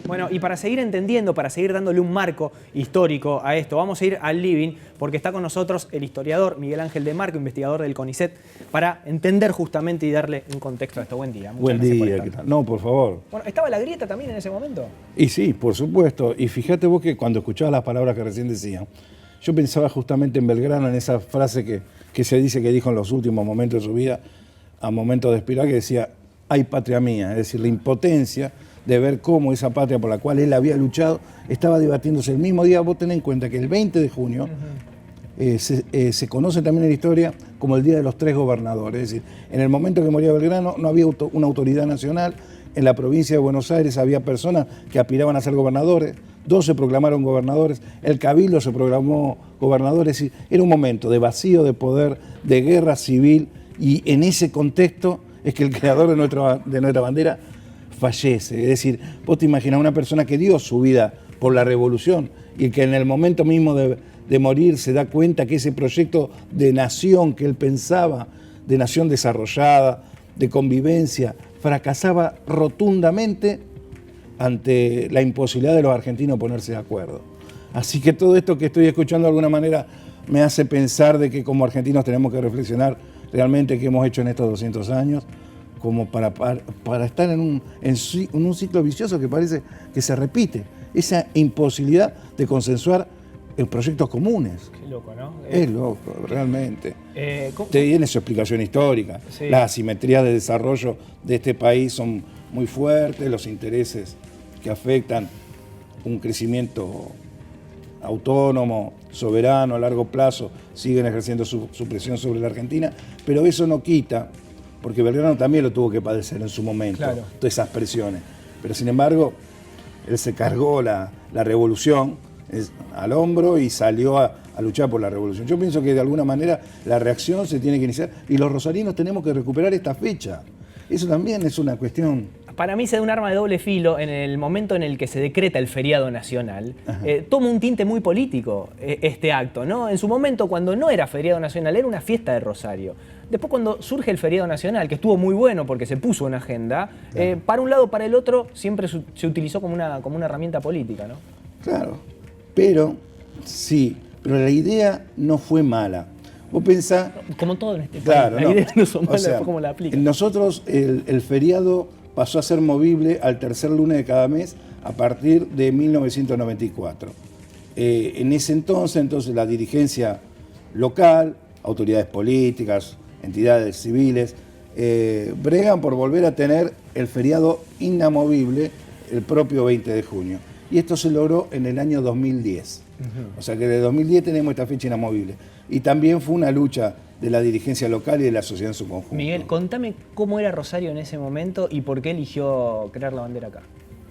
Bueno, y para seguir entendiendo, para seguir dándole un marco histórico a esto, vamos a ir al living porque está con nosotros el historiador Miguel Ángel de Marco, investigador del CONICET, para entender justamente y darle un contexto a esto. Buen día. Buen día, ¿qué tal? No, por favor. Bueno, ¿estaba la grieta también en ese momento? Y sí, por supuesto. Y fíjate vos que cuando escuchabas las palabras que recién decía, yo pensaba justamente en Belgrano, en esa frase que se dice que dijo en los últimos momentos de su vida, a momentos de expirar, que decía, hay patria mía, es decir, la impotencia de ver cómo esa patria por la cual él había luchado estaba debatiéndose el mismo día. Vos tenés en cuenta que el 20 de junio se conoce también en la historia como el Día de los Tres Gobernadores. Es decir, en el momento que moría Belgrano no había una autoridad nacional. En la provincia de Buenos Aires había personas que aspiraban a ser gobernadores, 2 se proclamaron gobernadores, el Cabildo se proclamó gobernador. Es decir, era un momento de vacío de poder, de guerra civil, y en ese contexto es que el creador de nuestra bandera fallece. Es decir, vos te imaginás una persona que dio su vida por la revolución y que en el momento mismo de morir se da cuenta que ese proyecto de nación que él pensaba, de nación desarrollada, de convivencia, fracasaba rotundamente ante la imposibilidad de los argentinos ponerse de acuerdo. Así que todo esto que estoy escuchando de alguna manera me hace pensar de que como argentinos tenemos que reflexionar realmente qué hemos hecho en estos 200 años, como para estar en un ciclo vicioso que parece que se repite. Esa imposibilidad de consensuar en proyectos comunes. Qué loco, ¿no? Es loco, realmente. Tiene su explicación histórica. Sí. Las asimetrías de desarrollo de este país son muy fuertes, los intereses que afectan un crecimiento autónomo, soberano, a largo plazo, siguen ejerciendo su presión sobre la Argentina, pero eso no quita, porque Belgrano también lo tuvo que padecer en su momento, claro, todas esas presiones. Pero sin embargo, él se cargó la revolución al hombro y salió a luchar por la revolución. Yo pienso que de alguna manera la reacción se tiene que iniciar y los rosarinos tenemos que recuperar esta fecha. Eso también es una cuestión. Para mí se da un arma de doble filo en el momento en el que se decreta el feriado nacional. Toma un tinte muy político este acto, ¿no? En su momento, cuando no era feriado nacional, era una fiesta de Rosario. Después, cuando surge el feriado nacional, que estuvo muy bueno porque se puso en agenda, claro, para un lado o para el otro siempre se utilizó como una herramienta política, ¿no? Claro, pero la idea no fue mala. Vos pensás... Como todo en este claro, país, las ideas no son malas, después cómo la aplican. Nosotros el feriado pasó a ser movible al tercer lunes de cada mes a partir de 1994. En ese entonces la dirigencia local, autoridades políticas, entidades civiles, bregan por volver a tener el feriado inamovible el propio 20 de junio. Y esto se logró en el año 2010. O sea que desde 2010 tenemos esta fecha inamovible. Y también fue una lucha de la dirigencia local y de la sociedad en su conjunto. Miguel, contame cómo era Rosario en ese momento y por qué eligió crear la bandera acá.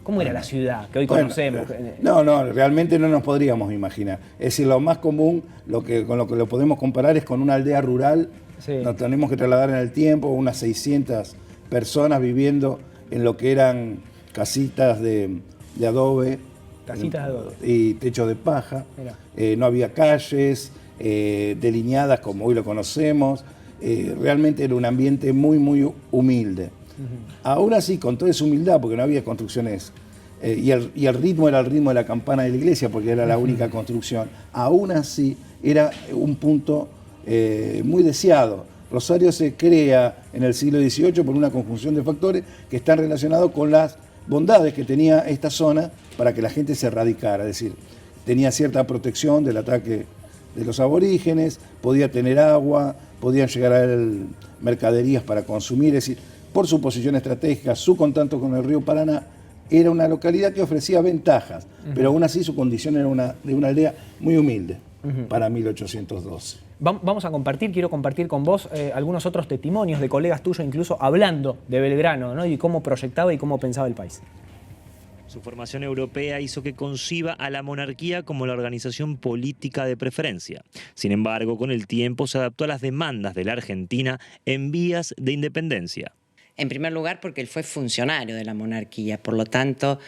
¿Cómo era la ciudad que hoy conocemos? No, realmente no nos podríamos imaginar. Es decir, lo más común, con lo que lo podemos comparar es con una aldea rural. Sí. Nos tenemos que trasladar en el tiempo, unas 600 personas viviendo en lo que eran casitas de adobe. Casitas de adobe. Y techos de paja. No había calles delineadas como hoy lo conocemos. Realmente era un ambiente muy, muy humilde. Aún así, con toda esa humildad, porque no había construcciones, y el ritmo era el ritmo de la campana de la iglesia, porque era la única construcción, aún así era un punto muy deseado. Rosario se crea en el siglo XVIII por una conjunción de factores que están relacionados con las bondades que tenía esta zona para que la gente se radicara. Es decir, tenía cierta protección del ataque de los aborígenes, podía tener agua, podían llegar a él mercaderías para consumir. Es decir, por su posición estratégica, su contacto con el río Paraná, era una localidad que ofrecía ventajas, pero aún así su condición era de una aldea muy humilde para 1812. Vamos a quiero compartir con vos algunos otros testimonios de colegas tuyos, incluso hablando de Belgrano, ¿no? Y cómo proyectaba y cómo pensaba el país. Su formación europea hizo que conciba a la monarquía como la organización política de preferencia. Sin embargo, con el tiempo se adaptó a las demandas de la Argentina en vías de independencia. En primer lugar, porque él fue funcionario de la monarquía, por lo tanto,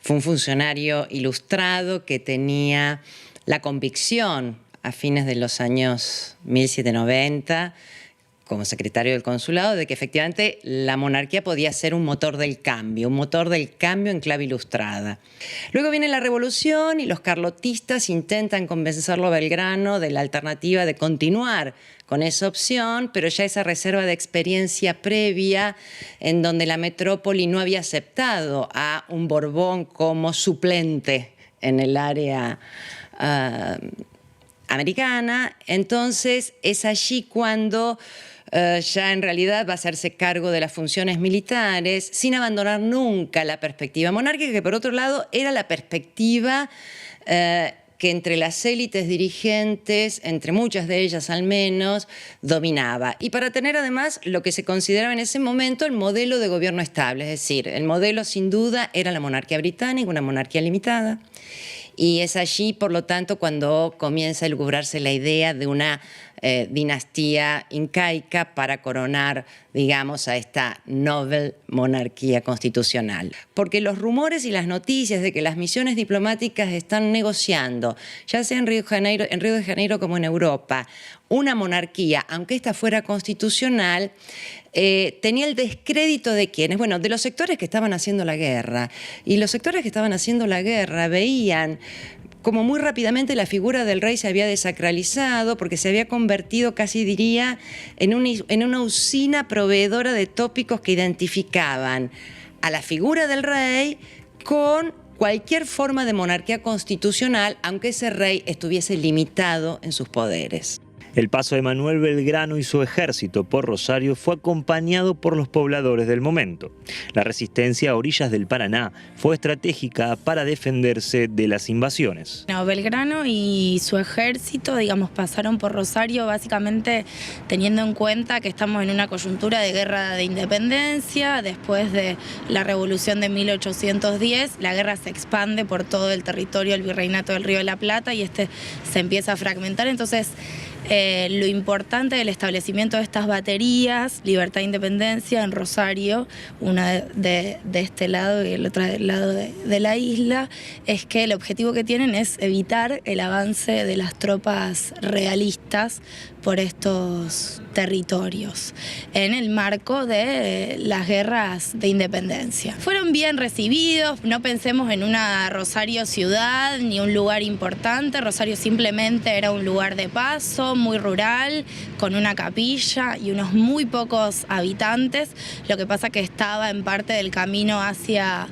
fue un funcionario ilustrado que tenía la convicción a fines de los años 1790 como secretario del consulado, de que efectivamente la monarquía podía ser un motor del cambio en clave ilustrada. Luego viene la revolución y los carlotistas intentan convencerlo a Belgrano de la alternativa de continuar con esa opción, pero ya esa reserva de experiencia previa en donde la metrópoli no había aceptado a un Borbón como suplente en el área americana. Entonces es allí cuando ya en realidad va a hacerse cargo de las funciones militares sin abandonar nunca la perspectiva monárquica, que por otro lado era la perspectiva que entre las élites dirigentes, entre muchas de ellas al menos, dominaba. Y para tener además lo que se consideraba en ese momento el modelo de gobierno estable, es decir, el modelo sin duda era la monarquía británica, una monarquía limitada. Y es allí, por lo tanto, cuando comienza a elucubrarse la idea de una dinastía incaica para coronar, digamos, a esta novel monarquía constitucional. Porque los rumores y las noticias de que las misiones diplomáticas están negociando, ya sea en Río de Janeiro como en Europa, una monarquía, aunque esta fuera constitucional, tenía el descrédito de quienes, bueno, de los sectores que estaban haciendo la guerra. Y los sectores que estaban haciendo la guerra veían como muy rápidamente la figura del rey se había desacralizado porque se había convertido, casi diría, en una usina proveedora de tópicos que identificaban a la figura del rey con cualquier forma de monarquía constitucional, aunque ese rey estuviese limitado en sus poderes. El paso de Manuel Belgrano y su ejército por Rosario fue acompañado por los pobladores del momento. La resistencia a orillas del Paraná fue estratégica para defenderse de las invasiones. No, Belgrano y su ejército, digamos, pasaron por Rosario básicamente teniendo en cuenta que estamos en una coyuntura de guerra de independencia. Después de la revolución de 1810, la guerra se expande por todo el territorio del Virreinato del Río de la Plata y se empieza a fragmentar. Entonces, lo importante del establecimiento de estas baterías, Libertad e Independencia, en Rosario, una de este lado y el otro del lado de la isla, es que el objetivo que tienen es evitar el avance de las tropas realistas por estos territorios en el marco de las guerras de independencia. Fueron bien recibidos, no pensemos en una Rosario ciudad ni un lugar importante. Rosario simplemente era un lugar de paso, muy rural, con una capilla y unos muy pocos habitantes. Lo que pasa que estaba en parte del camino hacia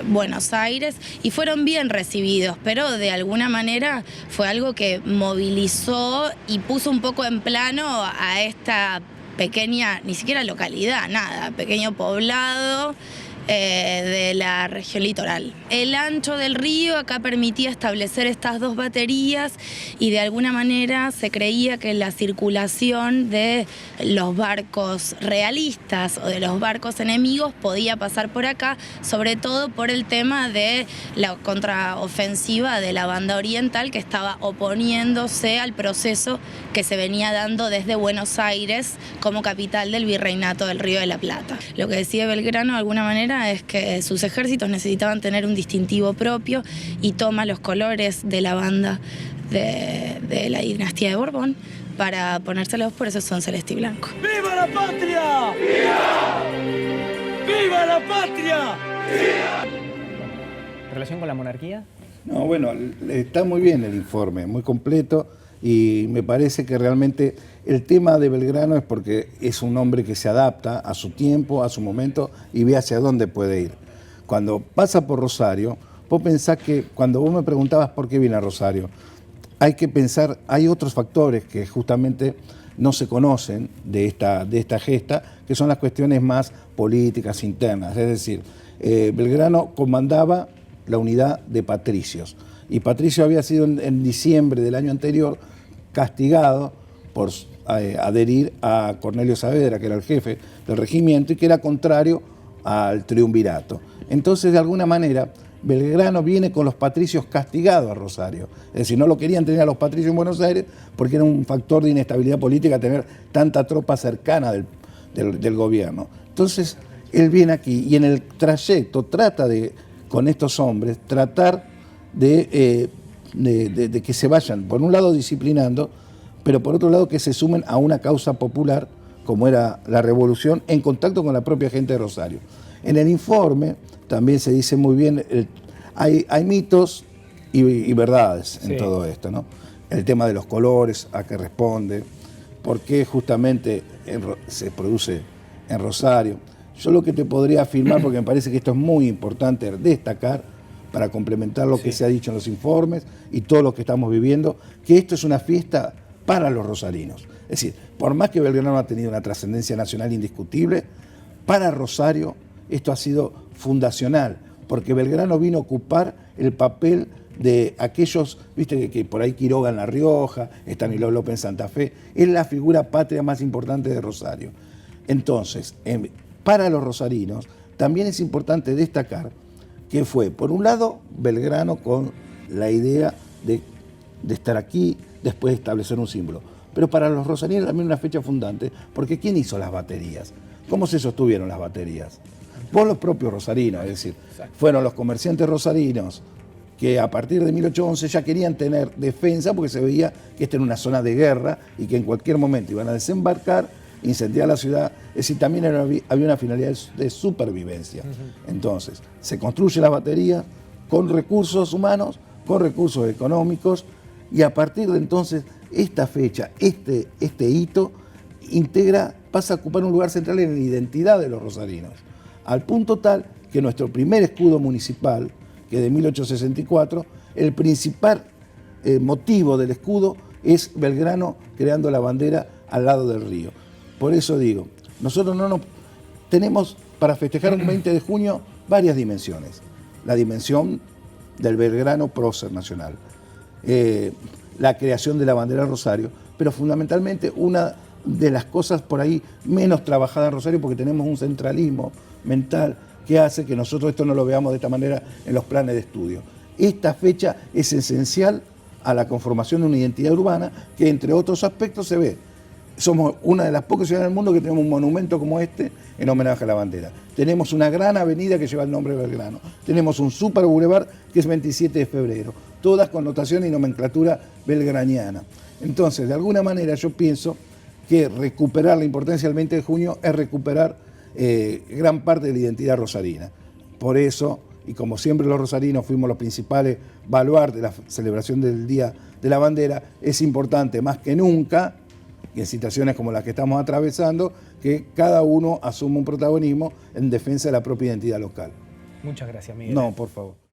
Buenos Aires y fueron bien recibidos, pero de alguna manera fue algo que movilizó y puso un poco en plano a esta pequeña, ni siquiera localidad, nada, pequeño poblado de la región litoral. El ancho del río acá permitía establecer estas dos baterías y de alguna manera se creía que la circulación de los barcos realistas o de los barcos enemigos podía pasar por acá, sobre todo por el tema de la contraofensiva de la banda oriental que estaba oponiéndose al proceso que se venía dando desde Buenos Aires como capital del Virreinato del Río de la Plata. Lo que decía Belgrano de alguna manera es que sus ejércitos necesitaban tener un distintivo propio y toma los colores de la banda de la dinastía de Borbón para ponérselos, por eso son celeste y blanco. ¡Viva la patria! ¡Viva! ¡Viva la patria! ¡Viva! ¿Relación con la monarquía? No, bueno, está muy bien el informe, muy completo y me parece que realmente el tema de Belgrano es porque es un hombre que se adapta a su tiempo, a su momento y ve hacia dónde puede ir. Cuando pasa por Rosario, vos pensás que cuando vos me preguntabas por qué viene a Rosario, hay que pensar, hay otros factores que justamente no se conocen de esta gesta, que son las cuestiones más políticas internas. Es decir, Belgrano comandaba la unidad de patricios y Patricio había sido en diciembre del año anterior castigado por adherir a Cornelio Saavedra, que era el jefe del regimiento y que era contrario al triunvirato. Entonces, de alguna manera, Belgrano viene con los patricios castigados a Rosario. Es decir, no lo querían tener a los patricios en Buenos Aires porque era un factor de inestabilidad política tener tanta tropa cercana del gobierno. Entonces, él viene aquí y en el trayecto trata de, con estos hombres, tratar de que se vayan, por un lado, disciplinando, pero por otro lado que se sumen a una causa popular como era la revolución, en contacto con la propia gente de Rosario. En el informe también se dice muy bien, hay mitos y verdades en todo esto, ¿no? El tema de los colores, a qué responde, por qué justamente se produce en Rosario. Yo lo que te podría afirmar, porque me parece que esto es muy importante destacar, para complementar lo que se ha dicho en los informes y todo lo que estamos viviendo, que esto es una fiesta para los rosarinos. Es decir, por más que Belgrano ha tenido una trascendencia nacional indiscutible, para Rosario esto ha sido fundacional, porque Belgrano vino a ocupar el papel de aquellos, viste que por ahí Quiroga en La Rioja, Estanislao López en Santa Fe, es la figura patria más importante de Rosario. Entonces, para los rosarinos, también es importante destacar que fue, por un lado, Belgrano con la idea de estar aquí, después de establecer un símbolo. Pero para los rosarinos también una fecha fundante, porque ¿quién hizo las baterías? ¿Cómo se sostuvieron las baterías? Por los propios rosarinos, es decir, fueron los comerciantes rosarinos que a partir de 1811 ya querían tener defensa porque se veía que esta era una zona de guerra y que en cualquier momento iban a desembarcar, incendiar la ciudad, es decir, también había una finalidad de supervivencia. Entonces, se construyen las baterías con recursos humanos, con recursos económicos, y a partir de entonces, esta fecha, este hito, pasa a ocupar un lugar central en la identidad de los rosarinos, al punto tal que nuestro primer escudo municipal, que es de 1864, el principal motivo del escudo es Belgrano creando la bandera al lado del río. Por eso digo, nosotros tenemos para festejar un 20 de junio varias dimensiones. La dimensión del Belgrano prócer nacional, la creación de la bandera Rosario, pero fundamentalmente una de las cosas por ahí menos trabajadas en Rosario, porque tenemos un centralismo mental que hace que nosotros esto no lo veamos de esta manera en los planes de estudio. Esta fecha es esencial a la conformación de una identidad urbana que, entre otros aspectos, se ve. Somos una de las pocas ciudades del mundo que tenemos un monumento como este en homenaje a la bandera. Tenemos una gran avenida que lleva el nombre de Belgrano. Tenemos un super boulevard que es 27 de febrero. Todas connotaciones y nomenclatura belgraniana. Entonces, de alguna manera yo pienso que recuperar la importancia del 20 de junio es recuperar gran parte de la identidad rosarina. Por eso, y como siempre los rosarinos fuimos los principales baluartes de la celebración del Día de la Bandera, es importante más que nunca, y en situaciones como las que estamos atravesando, que cada uno asuma un protagonismo en defensa de la propia identidad local. Muchas gracias, Miguel. No, por favor.